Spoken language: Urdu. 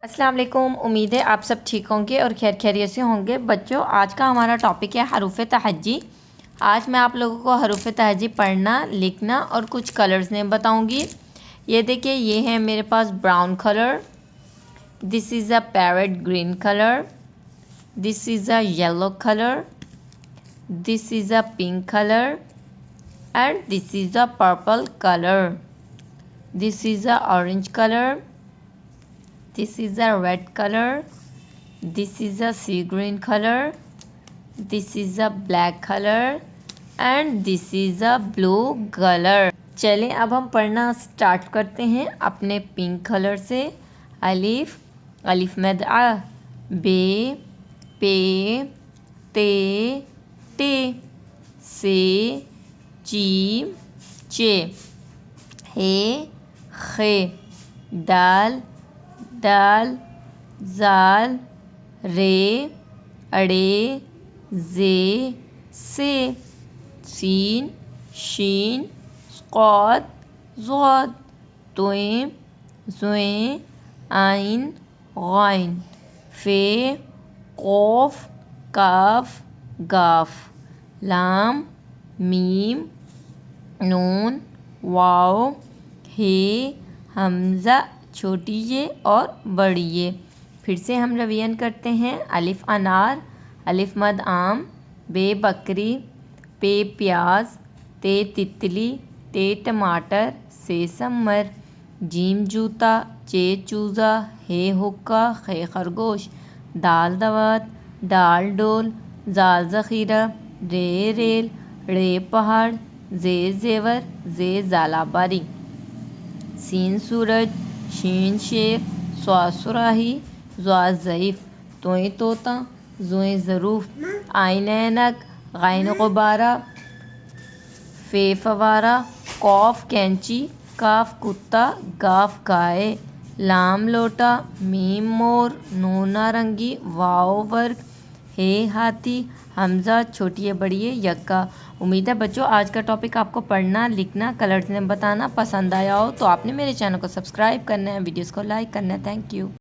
السلام علیکم، امید ہے آپ سب ٹھیک ہوں گے اور خیر خیریت سے ہوں گے۔ بچوں، آج کا ہمارا ٹاپک ہے حروف تہجی۔ آج میں آپ لوگوں کو حروف تہجی پڑھنا، لکھنا اور کچھ کلرز نیم بتاؤں گی۔ یہ دیکھیں، یہ ہے میرے پاس brown colour, this is a parrot green colour, this is a yellow colour, this is a pink colour and this is a purple colour, this is a orange colour, this is a red color, this is a sea green color, this is a black color and this is a blue color۔ چلیں اب ہم پڑھنا سٹارٹ کرتے ہیں اپنے پنک کلر سے۔ الف، الف مد آ، بے، پے، تے، ٹے، سے، جیم، چے، ہے، خے، دال، دال، زال، رے، اڑے، زے، سے، سین، شین، صاد، ضاد، توئیں، زوئیں، عین، غین، فے، قوف، کاف، گاف، لام، میم، نون، واو، ہے، حمزہ چھوٹی یہ اور بڑی یہ۔ پھر سے ہم ریویژن کرتے ہیں۔ الف انار، الف مد آم، بے بکری، پے پیاز، تے تتلی، ٹے ٹماٹر، سے سمر، جیم جوتا، چے چوزا، ہے حکا، خے خرگوش، دال دوات، ڈال ڈول، زال ذخیرہ، رے ریل، ڑے پہاڑ، زے زیور، زے زالہ باری، سین سورج، شین شیر، صاد صراحی، ضاد ضعیف، توئیں طوطا، زوئیں ظروف، عین اینک، غین غبارہ، فے فوارہ، قوف کینچی، کاف کتا، گاف گائے، لام لوٹا، میم مور، نون نارنگی، واو ورق، ہے ہاتھی، حمزہ چھوٹی بڑی یکا۔ امید ہے بچوں آج کا ٹاپک آپ کو پڑھنا، لکھنا، کلرز نیم بتانا پسند آیا ہو تو آپ نے میرے چینل کو سبسکرائب کرنا ہے، ویڈیوز کو لائک کرنا ہے۔ Thank you.